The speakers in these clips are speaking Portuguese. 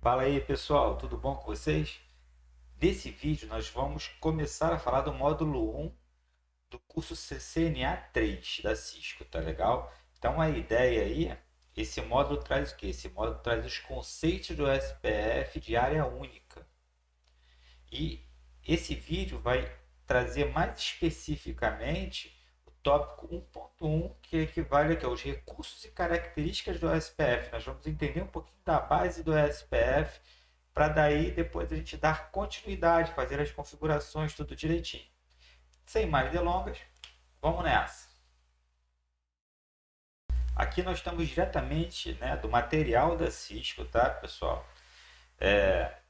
Fala aí pessoal, tudo bom com vocês? Nesse vídeo nós vamos começar a falar do módulo 1 do curso CCNA 3 da Cisco, tá legal? Então a ideia aí, esse módulo traz o quê? Esse módulo traz os conceitos do SPF de área única. E esse vídeo vai trazer mais especificamente o tópico 1.1, que equivale aqui aos recursos e características do SPF. Nós vamos entender um pouquinho da base do SPF para daí depois a gente dar continuidade, fazer as configurações tudo direitinho. Sem mais delongas, vamos nessa. Aqui nós estamos diretamente, né, do material da Cisco, tá, pessoal?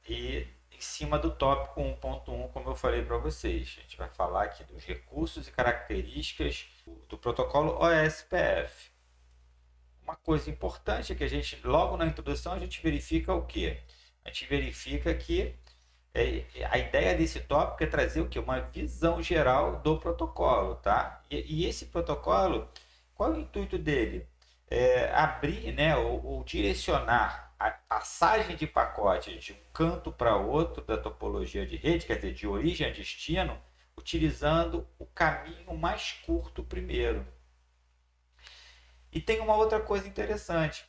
E em cima do tópico 1.1, como eu falei para vocês, a gente vai falar aqui dos recursos e características do protocolo OSPF. Uma coisa importante é que a gente, logo na introdução, a gente verifica o quê? A gente verifica que a ideia desse tópico é trazer o quê? Uma visão geral do protocolo, tá? E esse protocolo, qual é o intuito dele? Abrir, né, ou direcionar a passagem de pacote de um canto para outro da topologia de rede, quer dizer, de origem a destino, utilizando o caminho mais curto primeiro. E tem uma outra coisa interessante.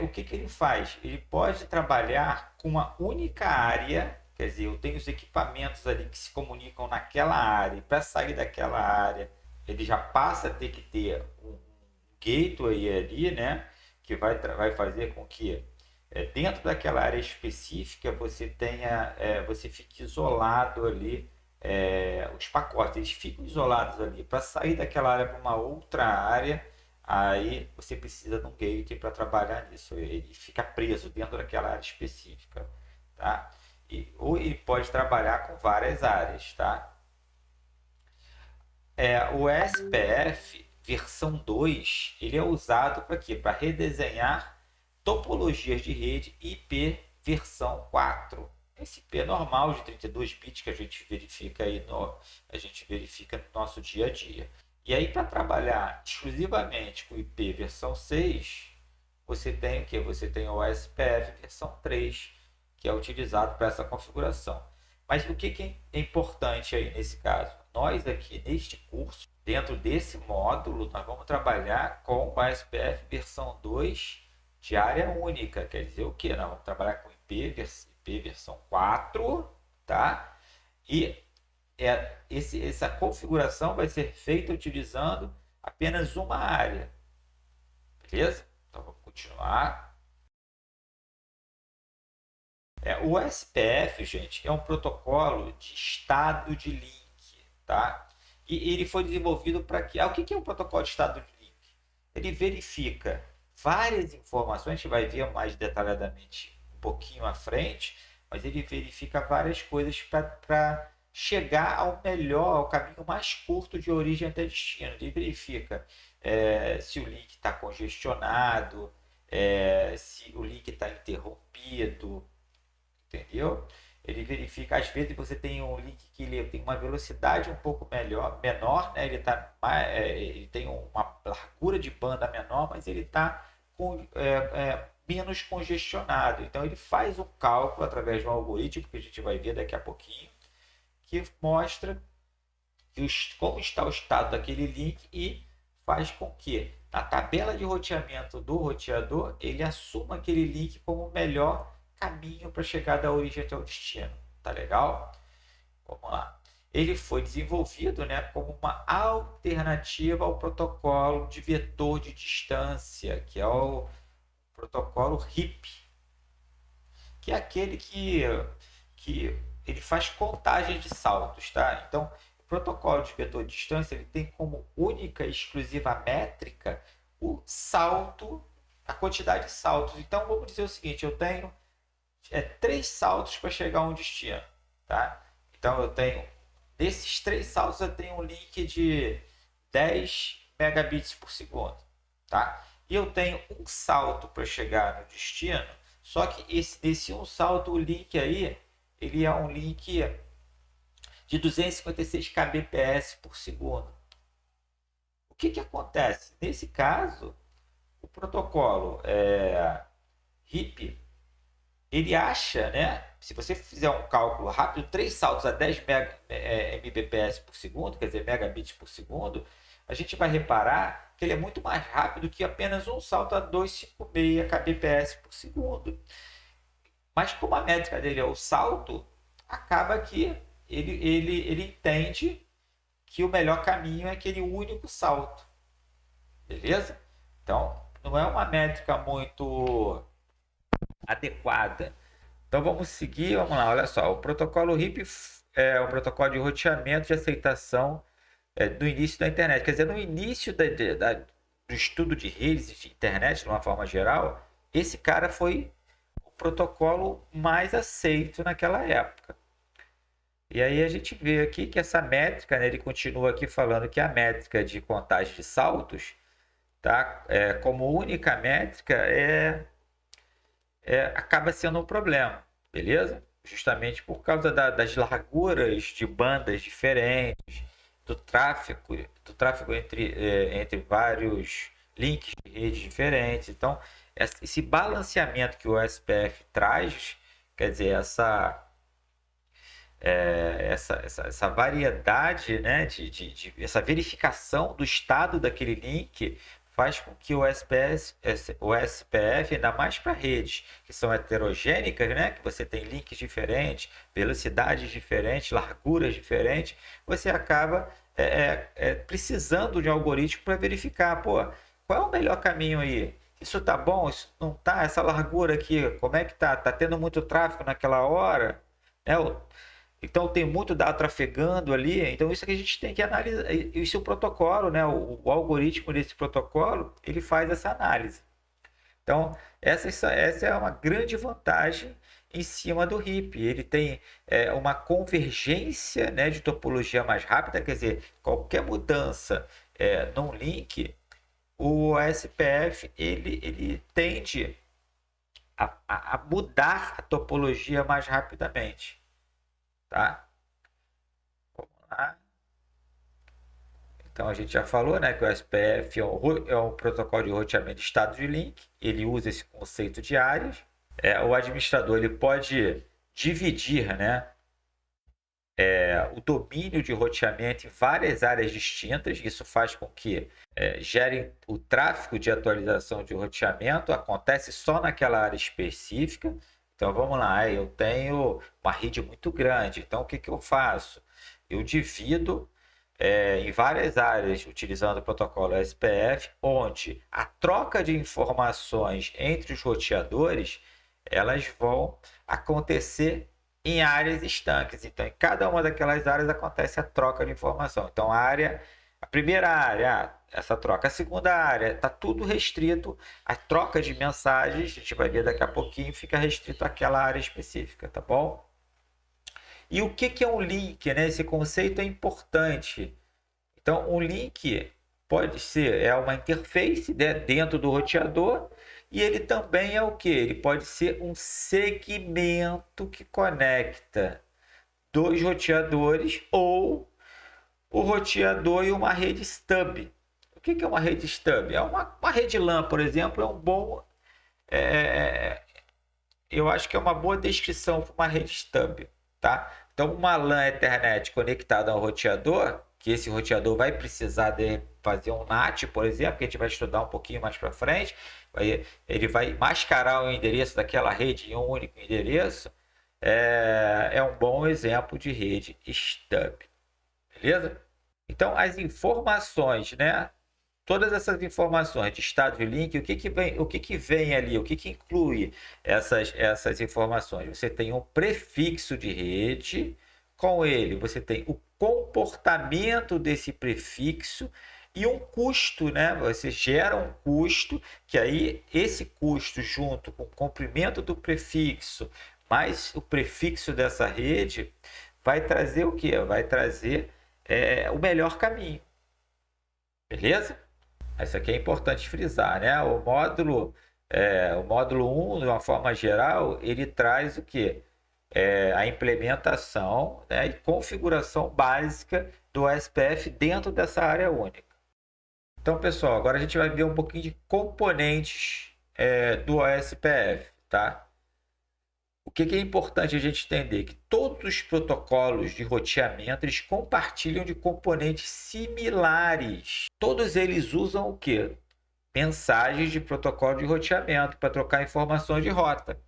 O que ele faz? Ele pode trabalhar com uma única área, quer dizer, eu tenho os equipamentos ali que se comunicam naquela área, e para sair daquela área, ele já passa a ter que ter um gateway ali, né? Que vai fazer com que dentro daquela área específica você tenha, você fique isolado ali, os pacotes eles ficam isolados ali. Para sair daquela área para uma outra área, aí você precisa de um gateway para trabalhar nisso. Ele fica preso dentro daquela área específica, tá? Ou ele pode trabalhar com várias áreas, tá? O SPF versão 2 ele é usado para quê? Para redesenhar topologias de rede IP versão 4. Esse IP normal de 32 bits que a gente verifica no nosso dia a dia. E aí para trabalhar exclusivamente com IP versão 6, você tem o que? Você tem o SPF versão 3, que é utilizado para essa configuração. Mas o que é importante aí nesse caso? Nós aqui neste curso, dentro desse módulo, nós vamos trabalhar com o SPF versão 2 de área única. Quer dizer o que? Nós vamos trabalhar com IP versão 4, tá? E essa configuração vai ser feita utilizando apenas uma área. Beleza? Então vamos continuar. O SPF, gente, é um protocolo de estado de link, tá? E ele foi desenvolvido para quê? O que é um protocolo de estado de link? Ele verifica várias informações, a gente vai ver mais detalhadamente um pouquinho à frente, mas ele verifica várias coisas para chegar ao melhor, ao caminho mais curto de origem até destino. Ele verifica se o link está congestionado, se o link está interrompido, entendeu? Ele verifica, às vezes você tem um link que ele tem uma velocidade um pouco menor, né? Ele tem uma largura de banda menor, mas ele está menos congestionado. Então ele faz um cálculo através de um algoritmo que a gente vai ver daqui a pouquinho, que mostra como está o estado daquele link e faz com que na tabela de roteamento do roteador ele assuma aquele link como o melhor caminho para chegar da origem até o destino. Tá legal? Vamos lá. Ele foi desenvolvido, né, como uma alternativa ao protocolo de vetor de distância, que é o protocolo RIP, que é aquele que ele faz contagem de saltos, tá? Então, o protocolo de vetor de distância ele tem como única e exclusiva métrica o salto, a quantidade de saltos. Então, vamos dizer o seguinte: eu tenho 3 saltos para chegar a um destino, tá? Então, desses 3 saltos, eu tenho um link de 10 megabits por segundo, tá? E eu tenho um salto para chegar no destino, só que nesse um salto, o link aí, ele é um link de 256 kbps por segundo. O que acontece? Nesse caso, o protocolo RIP ele acha, né? Se você fizer um cálculo rápido, 3 saltos a 10 Mbps por segundo, quer dizer, megabits por segundo, a gente vai reparar que ele é muito mais rápido que apenas um salto a 256 kbps por segundo. Mas como a métrica dele é o salto, acaba que ele entende que o melhor caminho é aquele único salto. Beleza? Então, não é uma métrica muito adequada. Então vamos seguir, vamos lá, olha só. O protocolo RIP é um protocolo de roteamento de aceitação do início da internet. Quer dizer, no início do estudo de redes de internet, de uma forma geral, esse cara foi o protocolo mais aceito naquela época. E aí a gente vê aqui que essa métrica, né, ele continua aqui falando que a métrica de contagem de saltos, tá, como única métrica, acaba sendo um problema, beleza? Justamente por causa das larguras de bandas diferentes, do tráfego entre vários links de redes diferentes. Então, esse balanceamento que o SPF traz, quer dizer, essa variedade, né, essa verificação do estado daquele link faz com que o SPF, ainda mais para redes que são heterogênicas, né, que você tem links diferentes, velocidades diferentes, larguras diferentes, você acaba precisando de um algoritmo para verificar, pô, qual é o melhor caminho aí? Isso tá bom? Isso não tá? Essa largura aqui, como é que tá? Tá tendo muito tráfego naquela hora? Né? Então tem muito dado trafegando ali, então isso que a gente tem que analisar. Isso é o protocolo, né? O algoritmo desse protocolo, ele faz essa análise. Então, essa é uma grande vantagem em cima do RIP. Ele tem uma convergência, né, de topologia mais rápida, quer dizer, qualquer mudança num link, o SPF ele tende a mudar a topologia mais rapidamente. Tá? Vamos lá. Então a gente já falou, né, que o SPF é um protocolo de roteamento de estado de link. Ele usa esse conceito de áreas. O administrador ele pode dividir, né, o domínio de roteamento em várias áreas distintas. Isso faz com que gere o tráfego de atualização de roteamento. Acontece só naquela área específica. Então vamos lá, eu tenho uma rede muito grande, então o que eu faço? Eu divido em várias áreas utilizando o protocolo SPF, onde a troca de informações entre os roteadores elas vão acontecer em áreas estanques. Então, em cada uma daquelas áreas acontece a troca de informação. Então, a primeira área, essa troca. A segunda área, está tudo restrito. A troca de mensagens, a gente vai ver daqui a pouquinho, fica restrito àquela área específica, tá bom? E o que é um link, né? Esse conceito é importante. Então, um link pode ser uma interface, né, dentro do roteador, e ele também é o que? Ele pode ser um segmento que conecta dois roteadores ou o roteador e uma rede stub. O que é uma rede stub? Uma rede LAN, por exemplo, é um bom. Eu acho que é uma boa descrição para uma rede stub. Tá? Então, uma LAN Ethernet conectada ao roteador, que esse roteador vai precisar de fazer um NAT, por exemplo, que a gente vai estudar um pouquinho mais para frente. Ele vai mascarar o endereço daquela rede em um único endereço. É um bom exemplo de rede stub. Beleza? Então, as informações, né? Todas essas informações de estado de link, o que vem ali, o que inclui essas informações? Você tem um prefixo de rede, com ele você tem o comportamento desse prefixo e um custo, né? Você gera um custo, que aí esse custo junto com o comprimento do prefixo mais o prefixo dessa rede vai trazer o que? Vai trazer o melhor caminho. Beleza? Isso aqui é importante frisar, né? O módulo 1, de uma forma geral, ele traz o que? A implementação, né, e configuração básica do SPF dentro dessa área única. Então, pessoal, agora a gente vai ver um pouquinho de componentes do OSPF, tá? O que é importante a gente entender? Que todos os protocolos de roteamento eles compartilham de componentes similares. Todos eles usam o quê? Mensagens de protocolo de roteamento para trocar informações de rota.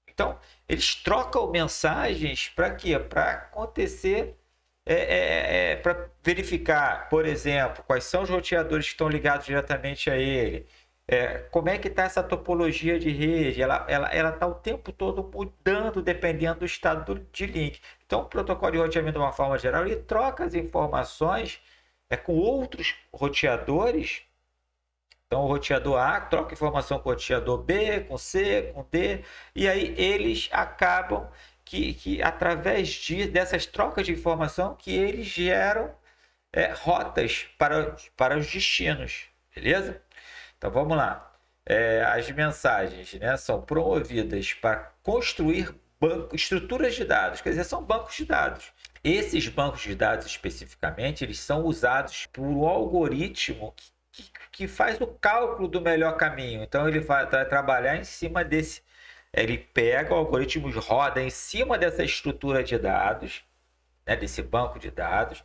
Então, eles trocam mensagens para quê? Para acontecer, para verificar, por exemplo, quais são os roteadores que estão ligados diretamente a ele. Como é que está essa topologia de rede? Ela está o tempo todo mudando dependendo do estado de link. Então, o protocolo de roteamento, de uma forma geral, ele troca as informações com outros roteadores. Então, o roteador A troca informação com o roteador B, com C, com D, e aí eles acabam que através dessas trocas de informação, que eles geram rotas para os destinos, beleza? Então, vamos lá. As mensagens, né, são promovidas para construir estruturas de dados, quer dizer, são bancos de dados. Esses bancos de dados, especificamente, eles são usados por um algoritmo que faz o cálculo do melhor caminho. Então, ele vai trabalhar em cima desse. Ele pega o algoritmo, roda em cima dessa estrutura de dados, né, desse banco de dados,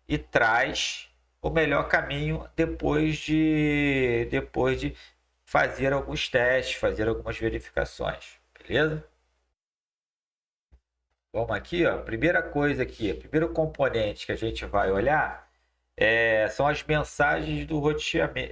e traz o melhor caminho depois de fazer alguns testes, fazer algumas verificações. Beleza? Vamos aqui, ó. Primeira coisa aqui, primeiro componente que a gente vai olhar são as mensagens do roteamento,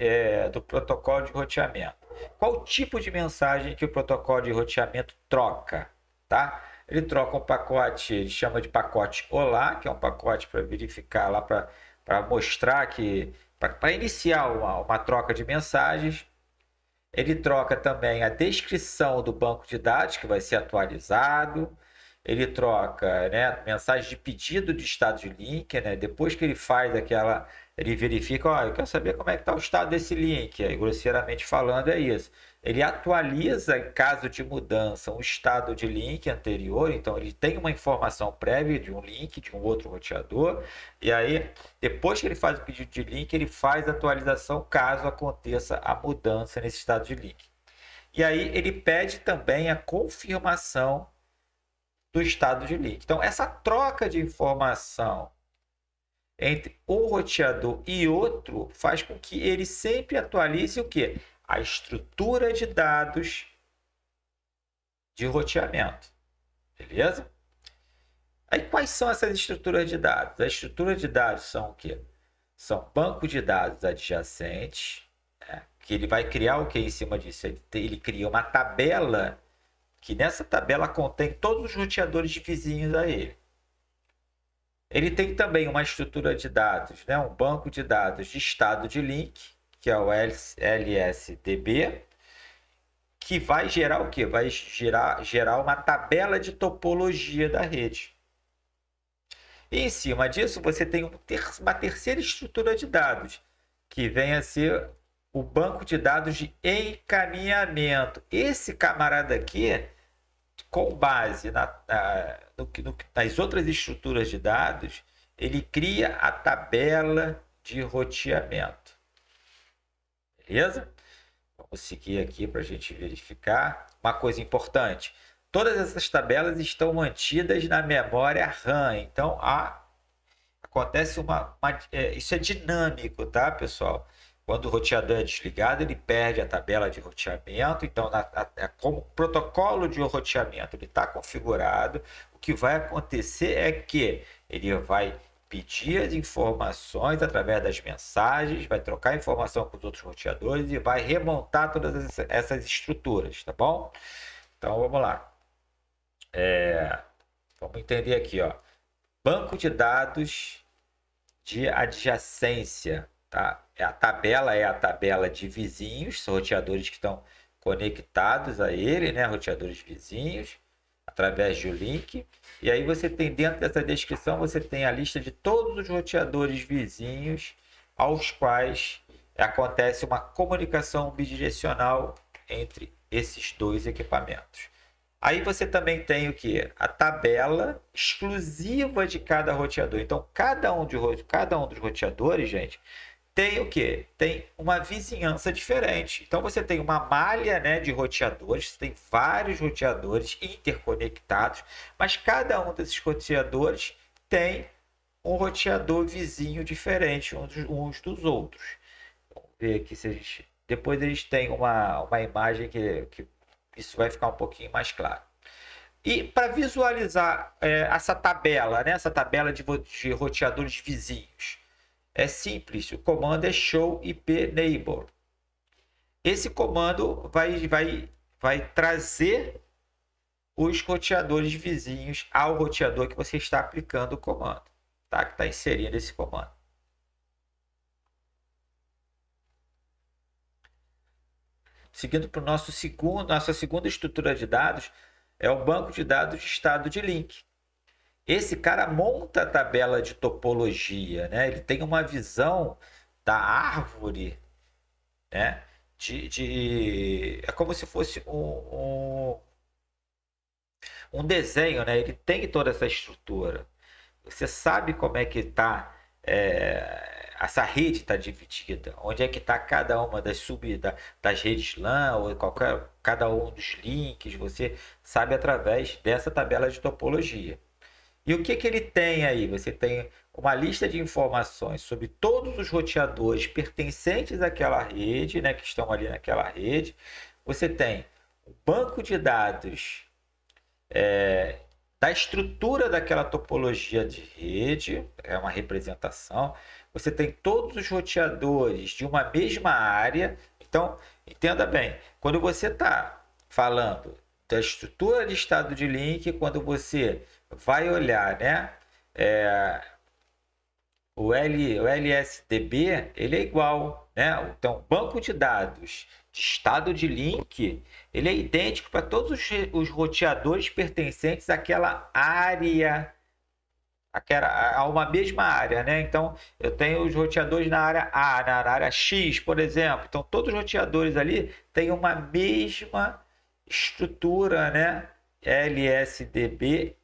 do protocolo de roteamento. Qual tipo de mensagem que o protocolo de roteamento troca? Tá? Ele troca um pacote, ele chama de pacote Olá, que é um pacote para verificar lá, para mostrar que, para iniciar uma troca de mensagens. Ele troca também a descrição do banco de dados, que vai ser atualizado. Ele troca, né, mensagem de pedido de estado de link, né? Depois que ele faz aquela, ele verifica, eu quero saber como é que está o estado desse link. Aí, grosseiramente falando, é isso. Ele atualiza, em caso de mudança, um estado de link anterior. Então, ele tem uma informação prévia de um link, de um outro roteador. E aí, depois que ele faz o pedido de link, ele faz a atualização caso aconteça a mudança nesse estado de link. E aí, ele pede também a confirmação do estado de link. Então, essa troca de informação entre um roteador e outro faz com que ele sempre atualize o quê? A estrutura de dados de roteamento. Beleza? Aí, quais são essas estruturas de dados? A estrutura de dados são o quê? São bancos de dados adjacentes, né? Que ele vai criar o que em cima disso? Ele cria uma tabela, que nessa tabela contém todos os roteadores vizinhos a ele. Ele tem também uma estrutura de dados, né? Um banco de dados de estado de link, que é o LSDB, que vai gerar o quê? Vai gerar uma tabela de topologia da rede. E em cima disso, você tem uma terceira estrutura de dados, que vem a ser o banco de dados de encaminhamento. Esse camarada aqui, com base nas outras estruturas de dados, ele cria a tabela de roteamento. Beleza? Vamos seguir aqui para a gente verificar. Uma coisa importante: todas essas tabelas estão mantidas na memória RAM. Então, acontece isso é dinâmico, tá, pessoal? Quando o roteador é desligado, ele perde a tabela de roteamento. Então, como o protocolo de roteamento está configurado, o que vai acontecer é que ele vai pedir as informações através das mensagens, vai trocar informação com os outros roteadores e vai remontar todas essas estruturas, tá bom? Então, vamos lá. Vamos entender aqui, ó. Banco de dados de adjacência, tá? A tabela é a tabela de vizinhos, são roteadores que estão conectados a ele, né? Roteadores vizinhos, através de um link. E aí você tem, dentro dessa descrição, você tem a lista de todos os roteadores vizinhos aos quais acontece uma comunicação bidirecional entre esses dois equipamentos. Aí você também tem o que? A tabela exclusiva de cada roteador. Então, cada um dos roteadores, gente, tem o quê? Tem uma vizinhança diferente. Então você tem uma malha, né, de roteadores, você tem vários roteadores interconectados, mas cada um desses roteadores tem um roteador vizinho diferente uns dos outros. Vamos ver aqui se a gente. Depois eles têm uma imagem que isso vai ficar um pouquinho mais claro. E para visualizar essa tabela, né, essa tabela de roteadores vizinhos, é simples. O comando é show IP neighbor. Esse comando vai trazer os roteadores vizinhos ao roteador que você está aplicando o comando, tá? Que está inserindo esse comando. Seguindo para o nossa segunda estrutura de dados, é o banco de dados de estado de link. Esse cara monta a tabela de topologia, né? Ele tem uma visão da árvore, né? É como se fosse um desenho, né? Ele tem toda essa estrutura. Você sabe como é que está essa rede está dividida, onde é que está cada uma das redes LAN ou cada um dos links, você sabe através dessa tabela de topologia. E o que ele tem aí? Você tem uma lista de informações sobre todos os roteadores pertencentes àquela rede, né, que estão ali naquela rede. Você tem o banco de dados da estrutura daquela topologia de rede, é uma representação. Você tem todos os roteadores de uma mesma área. Então, entenda bem, quando você está falando da estrutura de estado de link, quando você vai olhar, né, o LSDB, ele é igual, né? Então, banco de dados de estado de link, ele é idêntico para todos os roteadores pertencentes àquela área, a uma mesma área, né? Então, eu tenho os roteadores na área A, na área X, por exemplo. Então, todos os roteadores ali têm uma mesma estrutura, né? LSDB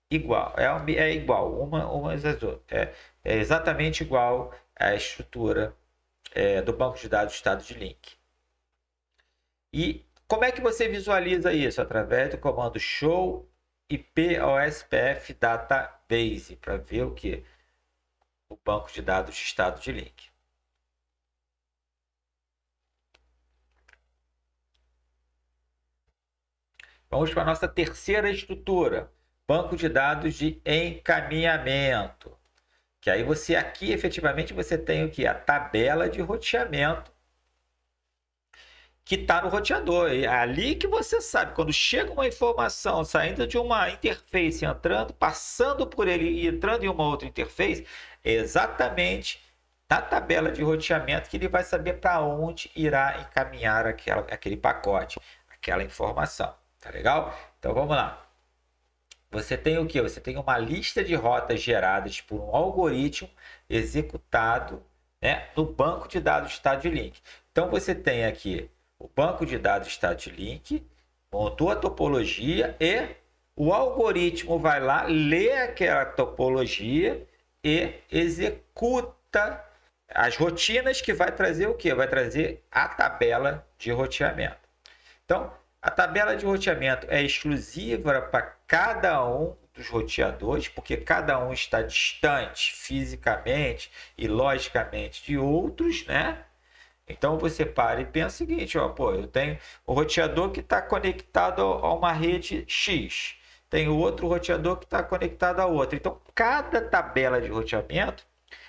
igual, é igual, umas às outras. É exatamente igual à estrutura do banco de dados estado de link. E como é que você visualiza isso? Através do comando show IP-OSPF database, para ver o que? O banco de dados de estado de link. Vamos para a nossa terceira estrutura, banco de dados de encaminhamento. Que aí você aqui efetivamente você tem o que? A tabela de roteamento que está no roteador. É ali que você sabe, quando chega uma informação saindo de uma interface, entrando, passando por ele e entrando em uma outra interface, é exatamente na tabela de roteamento que ele vai saber para onde irá encaminhar aquele pacote, aquela informação. Tá legal? Então vamos lá. Você tem o que? Você tem uma lista de rotas geradas por um algoritmo executado, né, no banco de dados de estado de link. Então você tem aqui o banco de dados de estado de link, montou a topologia e o algoritmo vai lá, lê aquela topologia e executa as rotinas que vai trazer o que? Vai trazer a tabela de roteamento. Então, a tabela de roteamento é exclusiva para cada um dos roteadores, porque cada um está distante fisicamente e logicamente de outros, né? Então você para e pensa o seguinte, ó, pô, eu tenho o roteador que está conectado a uma rede X, tem o outro roteador que está conectado a outra. Então cada tabela de roteamento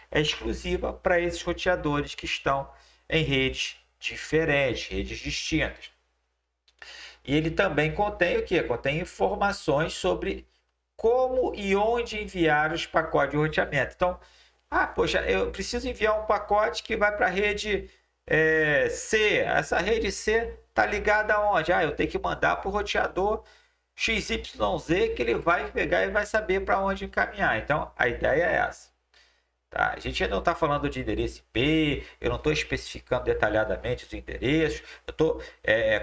é exclusiva para esses roteadores que estão em redes diferentes, redes distintas. E ele também contém o quê? Contém informações sobre como e onde enviar os pacotes de roteamento. Então, poxa, eu preciso enviar um pacote que vai para a rede C. Essa rede C está ligada aonde? Eu tenho que mandar para o roteador XYZ que ele vai pegar e vai saber para onde encaminhar. Então, a ideia é essa. Tá? A gente ainda não está falando de endereço IP, eu não estou especificando detalhadamente os endereços, eu estou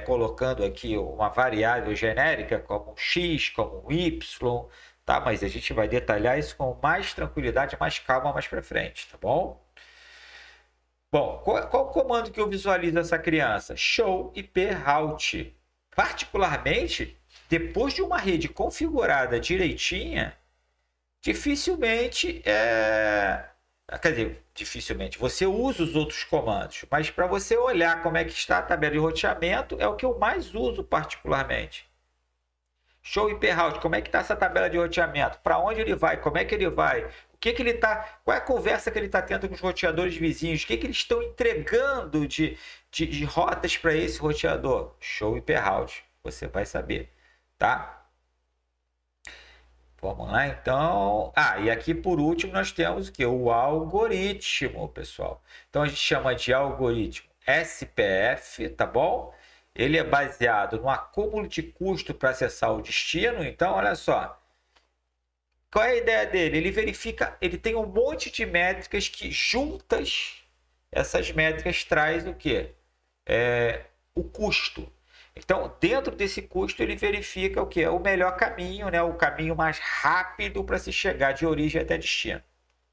colocando aqui uma variável genérica como X, como Y, tá? Mas a gente vai detalhar isso com mais tranquilidade, mais calma mais para frente, tá bom? Bom, qual o comando que eu visualizo essa criança? Show IP route. Particularmente, depois de uma rede configurada direitinha, dificilmente quer dizer, dificilmente. Você usa os outros comandos, mas para você olhar como é que está a tabela de roteamento, é o que eu mais uso particularmente. Show IP route, como é que está essa tabela de roteamento? Para onde ele vai? Como é que ele vai? O que ele tá? Qual é a conversa que ele está tendo com os roteadores vizinhos? O que eles estão entregando de rotas para esse roteador? Show IP route, você vai saber, tá? Vamos lá, então. E aqui por último nós temos o que? O algoritmo, pessoal. Então a gente chama de algoritmo SPF, tá bom? Ele é baseado no acúmulo de custo para acessar o destino. Então, olha só. Qual é a ideia dele? Ele verifica, ele tem um monte de métricas que juntas, essas métricas traz o quê? O custo. Então, dentro desse custo, ele verifica o que é o melhor caminho, né? O caminho mais rápido para se chegar de origem até destino,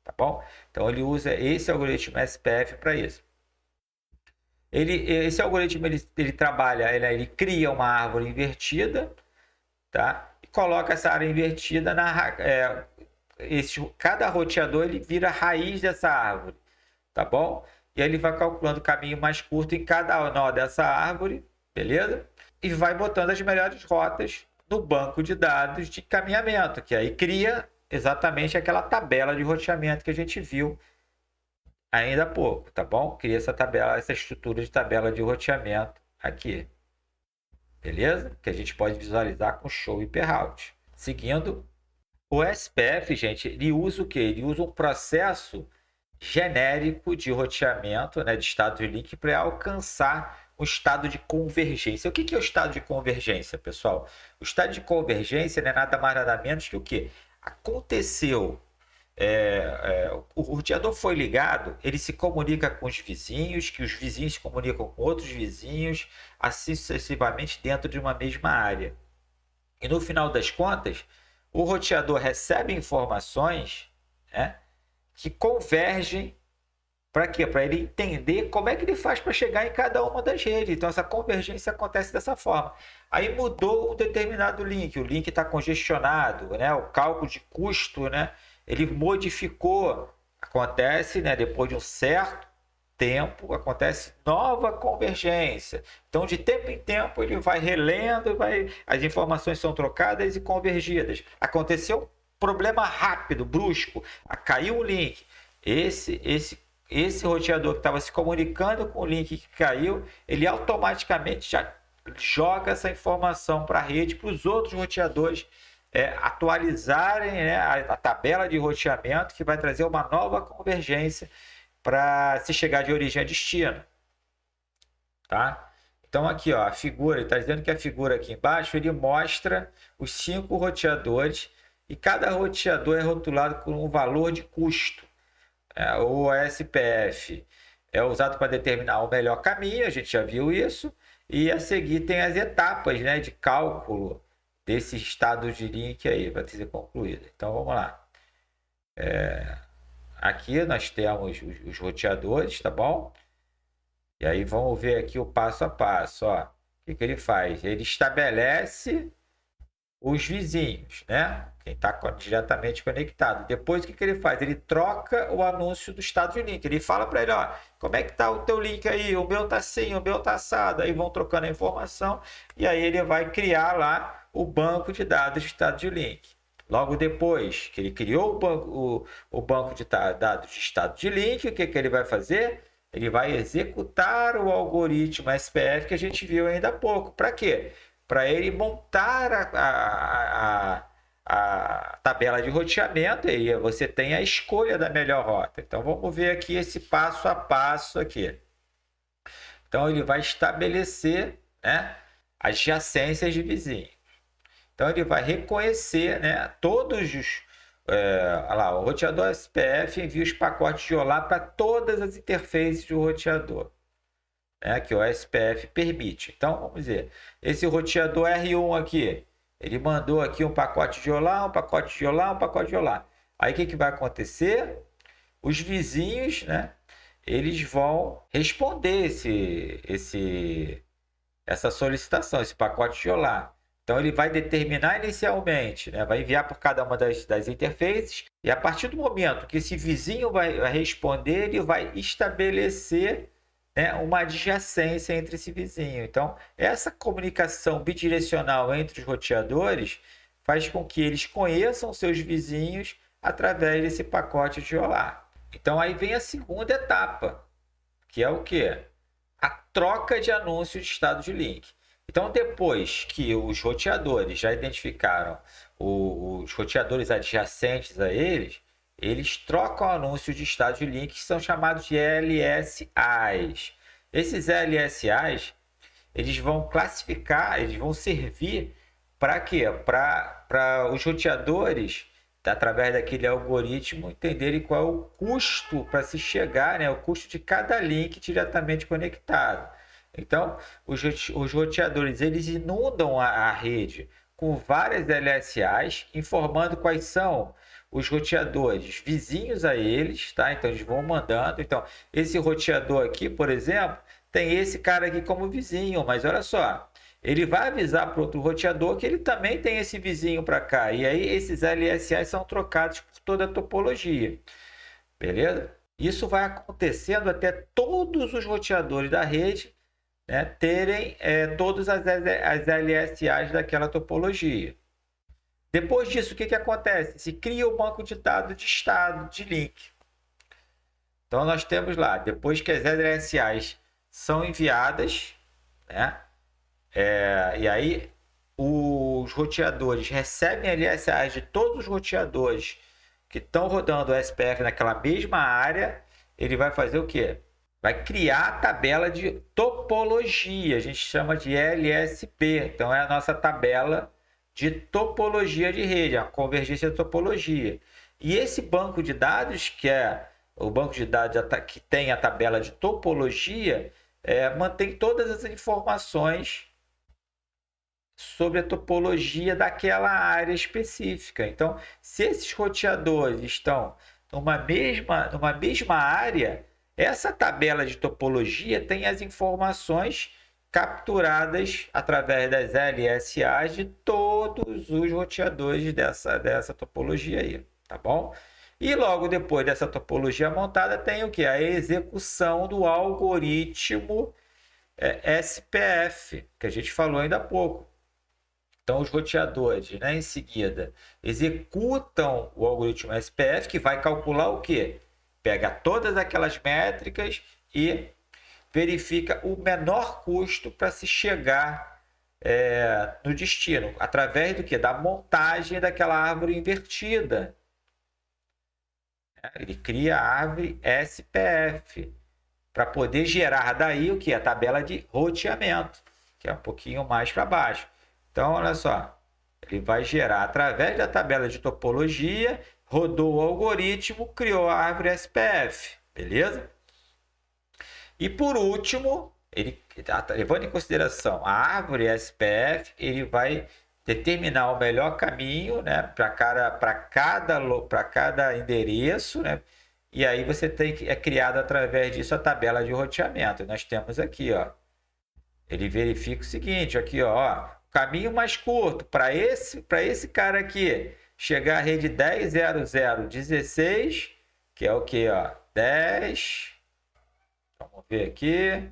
tá bom? Então, ele usa esse algoritmo SPF para isso. Esse algoritmo ele trabalha, ele cria uma árvore invertida, tá? E coloca essa árvore invertida cada roteador ele vira a raiz dessa árvore, tá bom? E aí ele vai calculando o caminho mais curto em cada nó dessa árvore, beleza? E vai botando as melhores rotas no banco de dados de caminhamento, que aí cria exatamente aquela tabela de roteamento que a gente viu ainda há pouco, tá bom? Cria essa tabela, essa estrutura de tabela de roteamento aqui, beleza? Que a gente pode visualizar com show e route. Seguindo, o SPF, gente, ele usa o quê? Ele usa um processo genérico de roteamento, né, de estado de link para alcançar o estado de convergência. O que é o estado de convergência, pessoal? O estado de convergência não é nada mais nada menos que o que? Aconteceu, o roteador foi ligado, ele se comunica com os vizinhos, que os vizinhos se comunicam com outros vizinhos, assim sucessivamente dentro de uma mesma área. E no final das contas, o roteador recebe informações, né, que convergem para quê? Para ele entender como é que ele faz para chegar em cada uma das redes. Então, essa convergência acontece dessa forma. Aí mudou um determinado link, o link está congestionado, né? O cálculo de custo, né? Ele modificou. Acontece, né? Depois de um certo tempo, acontece nova convergência. Então, de tempo em tempo, ele vai relendo, as informações são trocadas e convergidas. Aconteceu um problema rápido, brusco, caiu o link. Esse roteador que estava se comunicando com o link que caiu, ele automaticamente já joga essa informação para a rede, para os outros roteadores atualizarem, né, a tabela de roteamento, que vai trazer uma nova convergência para se chegar de origem a destino. Tá? Então aqui, ó, a figura, ele está dizendo que a figura aqui embaixo, ele mostra os 5 roteadores e cada roteador é rotulado com um valor de custo. O SPF é usado para determinar o melhor caminho, a gente já viu isso, e a seguir tem as etapas, né, de cálculo desse estado de link aí para ser concluído. Então vamos lá. Aqui nós temos os roteadores, tá bom? E aí vamos ver aqui o passo a passo, ó. O que ele faz? Ele estabelece os vizinhos, né? Quem está diretamente conectado. Depois o que ele faz? Ele troca o anúncio do estado de link. Ele fala para ele, ó, como é que tá o teu link aí? O meu tá assim, o meu tá assado. Aí vão trocando a informação e aí ele vai criar lá o banco de dados de estado de link. Logo depois que ele criou o banco de dados de estado de link, o que ele vai fazer? Ele vai executar o algoritmo SPF que a gente viu ainda há pouco. Para quê? Para ele montar a tabela de roteamento e você tem a escolha da melhor rota. Então vamos ver aqui esse passo a passo aqui. Então ele vai estabelecer, né, adjacências de vizinhos. Então ele vai reconhecer, né, todos os o roteador SPF envia os pacotes de OLA para todas as interfaces do roteador, né, que o SPF permite. Então vamos dizer, esse roteador R1 aqui, ele mandou aqui um pacote de OLA, um pacote de OLA, um pacote de OLA. Aí o que vai acontecer? Os vizinhos, né, eles vão responder essa solicitação, esse pacote de OLA. Então, ele vai determinar inicialmente, né? Vai enviar por cada uma das interfaces, e a partir do momento que esse vizinho vai responder, ele vai estabelecer, né, uma adjacência entre esse vizinho. Então, essa comunicação bidirecional entre os roteadores faz com que eles conheçam seus vizinhos através desse pacote de OLA. Então, aí vem a segunda etapa, que é o quê? A troca de anúncios de estado de link. Então, depois que os roteadores já identificaram os roteadores adjacentes a eles, eles trocam anúncios de estado de link, que são chamados de LSAs. Esses LSAs, eles vão classificar, eles vão servir para quê? Para os roteadores, através daquele algoritmo, entenderem qual é o custo para se chegar, né? O custo de cada link diretamente conectado. Então, os roteadores, eles inundam a rede com várias LSAs, informando quais são os roteadores vizinhos a eles, tá? Então, eles vão mandando. Então, esse roteador aqui, por exemplo, tem esse cara aqui como vizinho, mas olha só, ele vai avisar para outro roteador que ele também tem esse vizinho para cá. E aí, esses LSAs são trocados por toda a topologia. Beleza? Isso vai acontecendo até todos os roteadores da rede, né, terem todas as LSAs daquela topologia. Depois disso, o que acontece? Se cria o banco de dados de estado de link. Então, nós temos lá, depois que as LSAs são enviadas, né, e aí os roteadores recebem LSAs de todos os roteadores que estão rodando o SPF naquela mesma área, ele vai fazer o quê? Vai criar a tabela de topologia, a gente chama de LSP. Então, é a nossa tabela de topologia de rede, a convergência de topologia. E esse banco de dados, que é o banco de dados que tem a tabela de topologia, mantém todas as informações sobre a topologia daquela área específica. Então, se esses roteadores estão numa mesma área, essa tabela de topologia tem as informações capturadas através das LSAs de todos os roteadores dessa topologia aí, tá bom? E logo depois dessa topologia montada tem o que? A execução do algoritmo SPF, que a gente falou ainda há pouco. Então, os roteadores, né, em seguida, executam o algoritmo SPF, que vai calcular o quê? Pega todas aquelas métricas e verifica o menor custo para se chegar no destino, através do quê? Da montagem daquela árvore invertida. Ele cria a árvore SPF para poder gerar daí o que? A tabela de roteamento, que é um pouquinho mais para baixo. Então, olha só, ele vai gerar através da tabela de topologia, rodou o algoritmo, criou a árvore SPF, beleza? E por último, ele, levando em consideração a árvore SPF, ele vai determinar o melhor caminho, né, para cada endereço, né? E aí você criado através disso a tabela de roteamento. Nós temos aqui, ó, ele verifica o seguinte, aqui, ó, caminho mais curto para esse cara aqui chegar à rede 10.0.0.16, que é o que, ó, 10. Vamos ver aqui.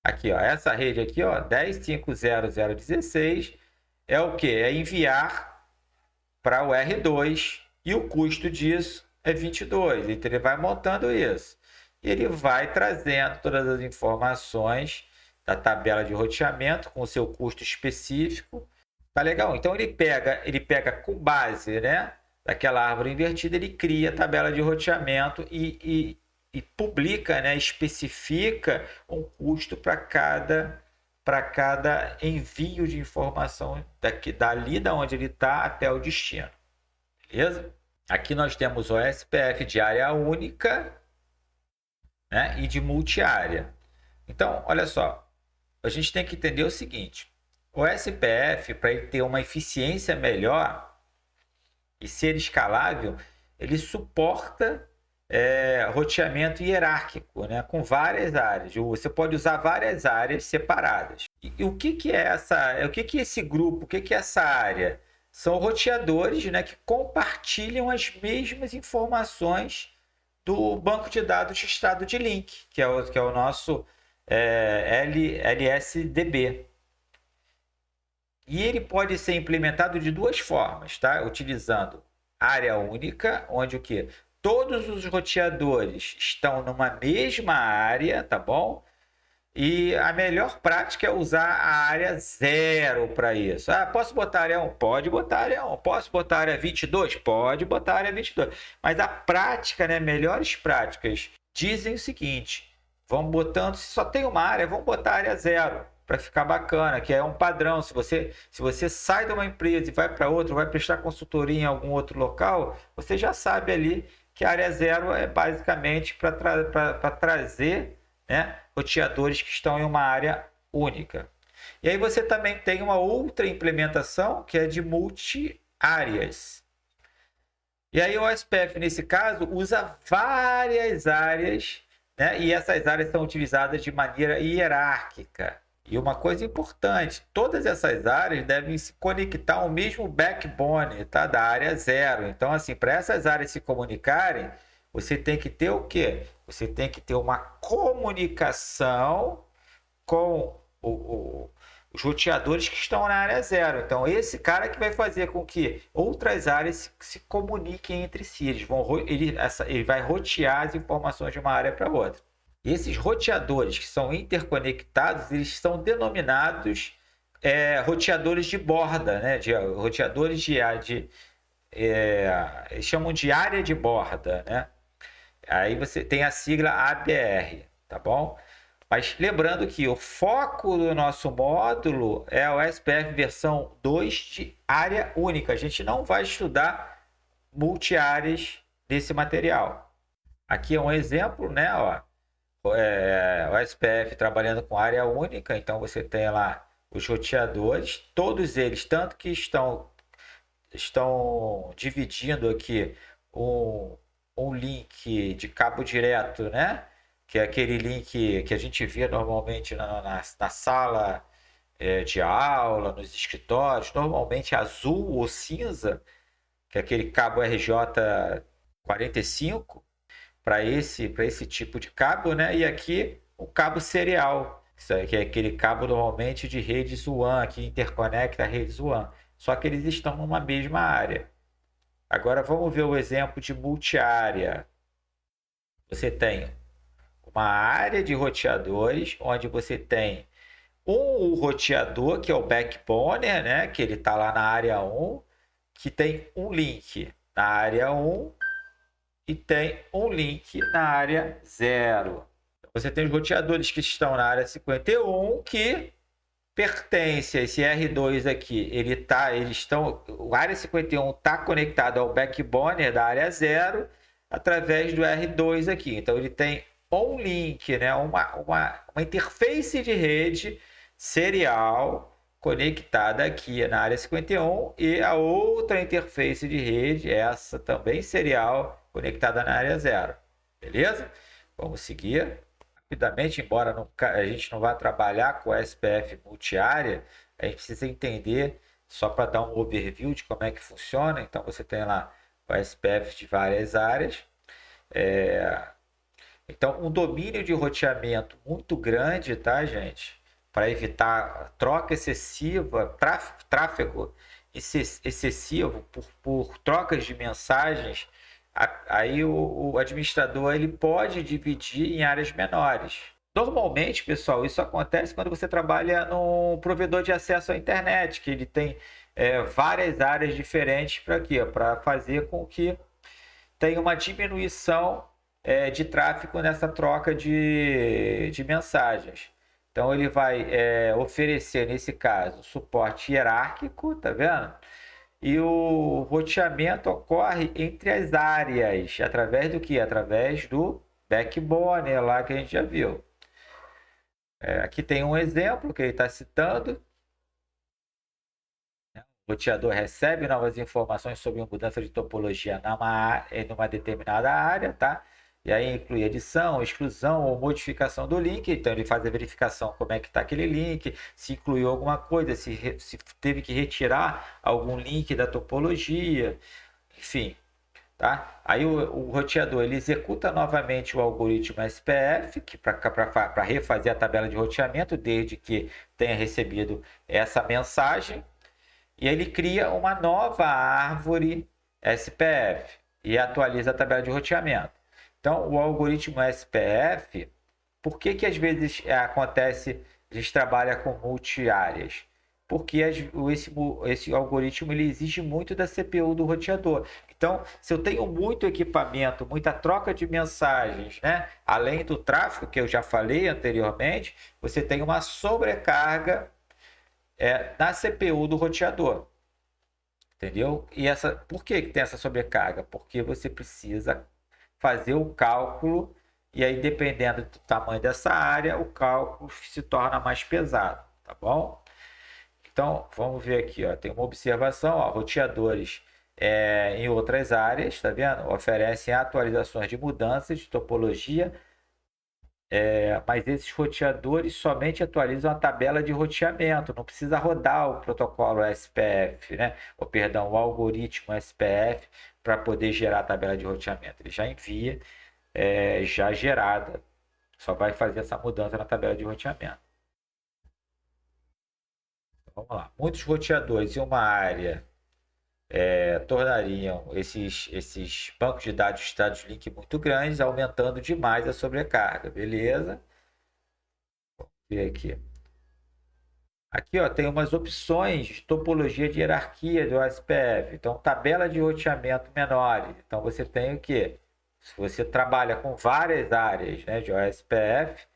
Aqui, ó, essa rede aqui, ó, 10.5.0.0.16 é o que? É enviar para o R2 e o custo disso é 22. Então ele vai montando isso. E ele vai trazendo todas as informações da tabela de roteamento com o seu custo específico. Tá legal? Então ele pega com base, né, daquela árvore invertida, ele cria a tabela de roteamento e publica, né, especifica um custo para cada envio de informação dali da onde ele está até o destino. Beleza? Aqui nós temos o SPF de área única, né, e de multiárea. Então, olha só, a gente tem que entender o seguinte: o SPF, para ele ter uma eficiência melhor e ser escalável, ele suporta roteamento hierárquico, né, com várias áreas. Você pode usar várias áreas separadas. E o que que é essa, o que que é esse grupo, o que que é essa área? São roteadores, né, que compartilham as mesmas informações do banco de dados de estado de link, que é o nosso LSDB. E ele pode ser implementado de duas formas, tá? Utilizando área única, onde o quê? Todos os roteadores estão numa mesma área, tá bom? E a melhor prática é usar a área 0 para isso. Ah, posso botar área 1? Pode botar área 1. Posso botar área 22? Pode botar área 22. Mas a prática, né, melhores práticas, dizem o seguinte: vamos botando, se só tem uma área, vamos botar área 0 para ficar bacana, que é um padrão. Se você sai de uma empresa e vai para outra, vai prestar consultoria em algum outro local, você já sabe ali que a área 0 é basicamente para trazer, né, roteadores que estão em uma área única. E aí você também tem uma outra implementação que é de multi-áreas. E aí o OSPF, nesse caso, usa várias áreas, né, e essas áreas são utilizadas de maneira hierárquica. E uma coisa importante, todas essas áreas devem se conectar ao mesmo backbone, tá, da área 0. Então, assim, para essas áreas se comunicarem, você tem que ter o quê? Você tem que ter uma comunicação com os roteadores que estão na área 0. Então, esse cara que vai fazer com que outras áreas se comuniquem entre si. Ele vai rotear as informações de uma área para outra. E esses roteadores que são interconectados, eles são denominados roteadores de borda, né? Roteadores eles chamam de área de borda, né? Aí você tem a sigla ABR, tá bom? Mas lembrando que o foco do nosso módulo é o SPF versão 2 de área única. A gente não vai estudar multi-áreas desse material. Aqui é um exemplo, né? Ó, o SPF trabalhando com área única, então você tem lá os roteadores, todos eles, tanto que estão dividindo aqui um link de cabo direto, né? Que é aquele link que a gente vê normalmente na sala de aula, nos escritórios, normalmente azul ou cinza, que é aquele cabo RJ45 para esse tipo de cabo, né? E aqui o cabo serial, que é aquele cabo normalmente de redes WAN, que interconecta a redes WAN. Só que eles estão numa mesma área. Agora vamos ver o exemplo de multi-área. Você tem uma área de roteadores, onde você tem um roteador, que é o backbone, né? Que ele está lá na área 1, que tem um link na área 1 e tem um link na área 0. Você tem os roteadores que estão na área 51, que pertence a esse R2 aqui. O área 51 está conectado ao backbone da área 0 através do R2 aqui. Então ele tem um link, né, uma interface de rede serial conectada aqui na área 51 e a outra interface de rede, essa também serial, conectada na área 0. Beleza? Vamos seguir rapidamente, embora a gente não vá trabalhar com SPF multiárea, a gente precisa entender, só para dar um overview de como é que funciona. Então você tem lá o SPF de várias áreas. Então, um domínio de roteamento muito grande, tá, gente? Para evitar troca excessiva, tráfego excessivo por trocas de mensagens, aí o administrador ele pode dividir em áreas menores. Normalmente, pessoal, isso acontece quando você trabalha num provedor de acesso à internet, que ele tem várias áreas diferentes para quê? Para fazer com que tenha uma diminuição de tráfego nessa troca de mensagens. Então ele vai oferecer, nesse caso, suporte hierárquico, tá vendo? E o roteamento ocorre entre as áreas, através do que? Através do backbone, lá que a gente já viu. Aqui tem um exemplo que ele está citando. O roteador recebe novas informações sobre a mudança de topologia numa determinada área, tá? E aí inclui edição, exclusão ou modificação do link. Então ele faz a verificação como é que está aquele link, se incluiu alguma coisa, se teve que retirar algum link da topologia, enfim. Tá? Aí o roteador ele executa novamente o algoritmo SPF para refazer a tabela de roteamento, desde que tenha recebido essa mensagem. E ele cria uma nova árvore SPF e atualiza a tabela de roteamento. Então, o algoritmo SPF, por que às vezes acontece, a gente trabalha com multi-áreas? Porque esse algoritmo ele exige muito da CPU do roteador. Então, se eu tenho muito equipamento, muita troca de mensagens, né? Além do tráfego que eu já falei anteriormente, você tem uma sobrecarga na CPU do roteador. Entendeu? Por que tem essa sobrecarga? Porque você precisa fazer o cálculo e aí, dependendo do tamanho dessa área, o cálculo se torna mais pesado, tá bom? Então, vamos ver aqui, ó, tem uma observação, ó, roteadores em outras áreas, tá vendo? Oferecem atualizações de mudanças de topologia, mas esses roteadores somente atualizam a tabela de roteamento, não precisa rodar o protocolo SPF, né? Ou, perdão, o algoritmo SPF para poder gerar a tabela de roteamento. Ele já envia já gerada, só vai fazer essa mudança na tabela de roteamento. Vamos lá. Muitos roteadores em uma área tornariam esses bancos de dados estados de link muito grandes, aumentando demais a sobrecarga. Beleza? Vamos ver aqui. Aqui ó, tem umas opções de topologia de hierarquia do OSPF. Então, tabela de roteamento menores. Então, você tem o quê? Se você trabalha com várias áreas, né, de OSPF,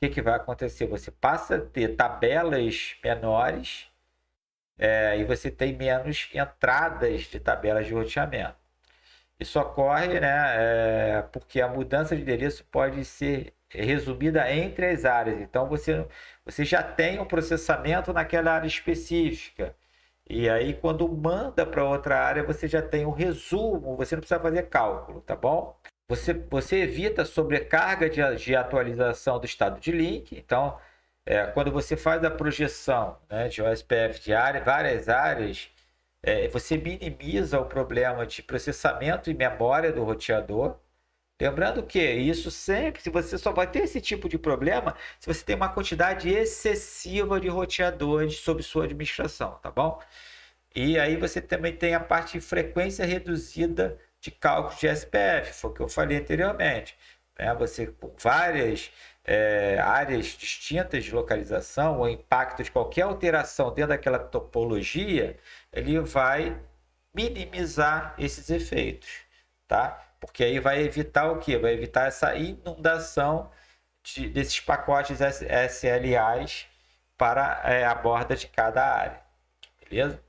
o que vai acontecer? Você passa a ter tabelas menores e você tem menos entradas de tabelas de roteamento. Isso ocorre, né, porque a mudança de endereço pode ser resumida entre as áreas. Então, você já tem um processamento naquela área específica. E aí, quando manda para outra área, você já tem um resumo, você não precisa fazer cálculo, tá bom? Você evita sobrecarga de atualização do estado de link. Então, quando você faz a projeção, né, de OSPF de várias áreas, você minimiza o problema de processamento e memória do roteador. Lembrando que isso sempre, se você só vai ter esse tipo de problema se você tem uma quantidade excessiva de roteadores sob sua administração, tá bom? E aí você também tem a parte de frequência reduzida de cálculos de SPF, foi o que eu falei anteriormente. Né? Você, com várias áreas distintas de localização, o impacto de qualquer alteração dentro daquela topologia, ele vai minimizar esses efeitos, tá? Porque aí vai evitar o quê? Vai evitar essa inundação desses pacotes SLAs para a borda de cada área, beleza?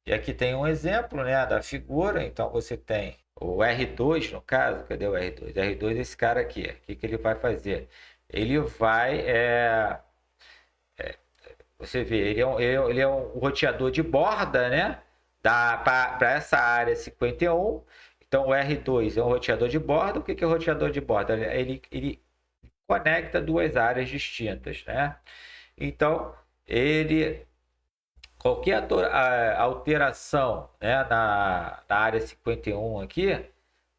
E aqui tem um exemplo, né, da figura. Então você tem o R2, no caso, cadê o R2? R2 é esse cara aqui. O que ele vai fazer? Ele vai, você vê, ele é um roteador de borda, né, para essa área 51. Então o R2 é um roteador de borda. O que é o roteador de borda? Ele conecta duas áreas distintas, né? Então qualquer alteração, né, na área 51 aqui, o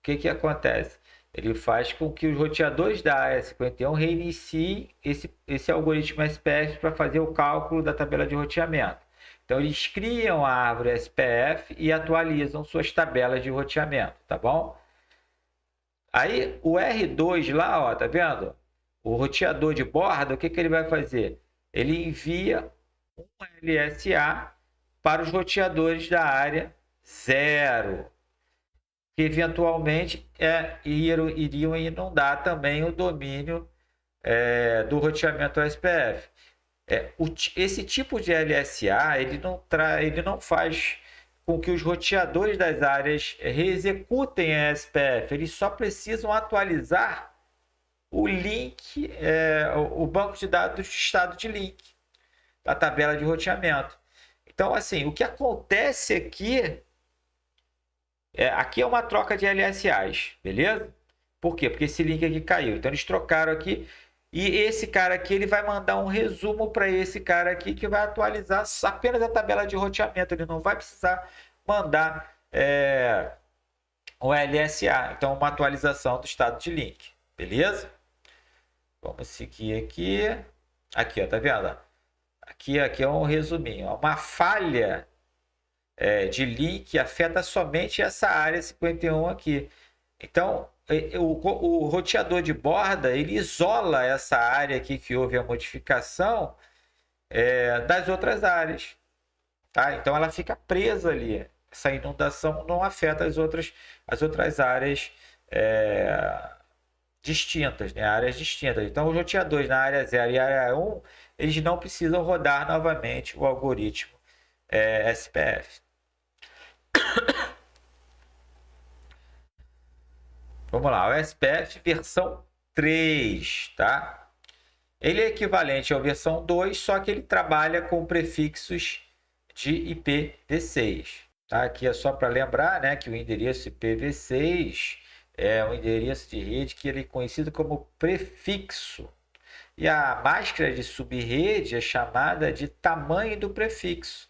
que acontece? Ele faz com que os roteadores da área 51 reiniciem esse algoritmo SPF para fazer o cálculo da tabela de roteamento. Então, eles criam a árvore SPF e atualizam suas tabelas de roteamento, tá bom? Aí, o R2 lá, ó, tá vendo? O roteador de borda, o que ele vai fazer? Ele envia um LSA para os roteadores da área 0, que eventualmente iriam inundar também o domínio do roteamento SPF. Esse tipo de LSA ele não faz com que os roteadores das áreas reexecutem a SPF, eles só precisam atualizar o link, o banco de dados de estado de link da tabela de roteamento. Então, assim, o que acontece aqui Aqui é uma troca de LSAs, beleza? Por quê? Porque esse link aqui caiu. Então eles trocaram aqui. E esse cara aqui ele vai mandar um resumo para esse cara aqui que vai atualizar apenas a tabela de roteamento. Ele não vai precisar mandar o LSA. Então, uma atualização do estado de link. Beleza? Vamos seguir aqui. Aqui, ó, tá vendo? Aqui é um resuminho. Uma falha de link afeta somente essa área 51 aqui. Então, o roteador de borda ele isola essa área aqui que houve a modificação das outras áreas. Tá? Então, ela fica presa ali. Essa inundação não afeta as outras áreas distintas, né? Áreas distintas. Então, os roteadores na área 0 e área 1, eles não precisam rodar novamente o algoritmo SPF. Vamos lá, o SPF versão 3, tá? Ele é equivalente à versão 2, só que ele trabalha com prefixos de IPv6. Tá? Aqui é só para lembrar, né, que o endereço IPv6 é um endereço de rede que ele é conhecido como prefixo. E a máscara de subrede é chamada de tamanho do prefixo.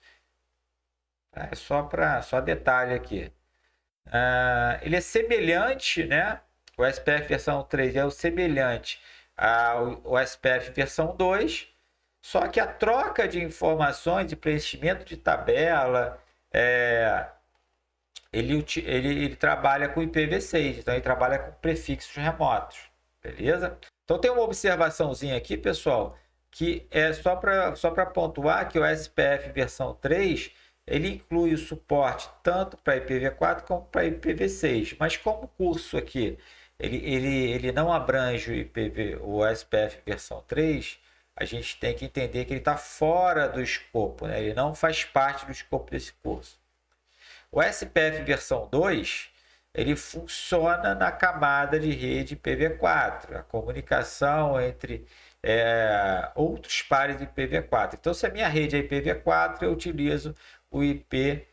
É só detalhe aqui. Ele é semelhante, né? O SPF versão 3 é o semelhante ao SPF versão 2, só que a troca de informações de preenchimento de tabela, ele trabalha com IPv6, então ele trabalha com prefixos remotos, beleza? Então tem uma observaçãozinha aqui, pessoal, que é só para pontuar que o SPF versão 3 ele inclui o suporte tanto para IPv4 como para IPv6, mas como o curso aqui ele não abrange o SPF versão 3, a gente tem que entender que ele está fora do escopo, né? Ele não faz parte do escopo desse curso. O SPF versão 2 ele funciona na camada de rede IPv4, a comunicação entre outros pares de IPv4. Então, se a minha rede é IPv4, eu utilizo o IP,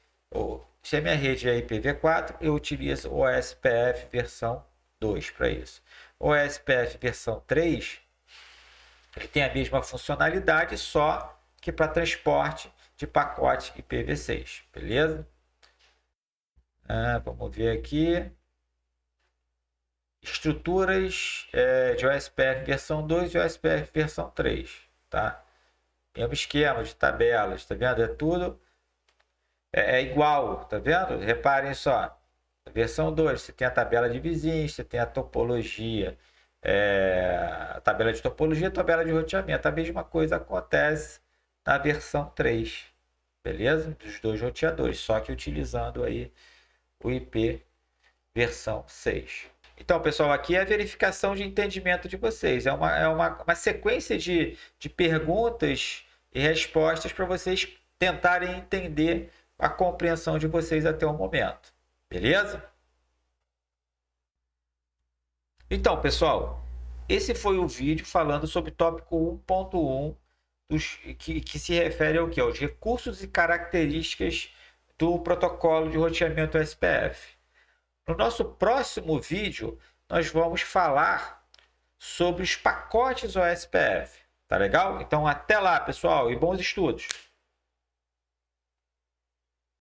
se a minha rede é IPv4, eu utilizo o SPF versão 2 para isso. O SPF versão 3 ele tem a mesma funcionalidade, só que para transporte de pacote IPv6, beleza? Vamos ver aqui. Estruturas de OSPF versão 2 e OSPF versão 3, tá? Mesmo esquema de tabelas, tá vendo? É tudo igual, tá vendo? Reparem só. Versão 2, você tem a tabela de vizinhos, você tem a topologia, a tabela de topologia, a tabela de roteamento. A mesma coisa acontece na versão 3, beleza? Dos dois roteadores, só que utilizando aí o IP versão 6. Então, pessoal, aqui é a verificação de entendimento de vocês. É uma sequência de perguntas e respostas para vocês tentarem entender a compreensão de vocês até o momento. Beleza? Então, pessoal, esse foi o vídeo falando sobre o tópico 1.1, que se refere ao que? Aos recursos e características do protocolo de roteamento SPF. No nosso próximo vídeo, nós vamos falar sobre os pacotes OSPF. Tá legal? Então, até lá, pessoal, e bons estudos!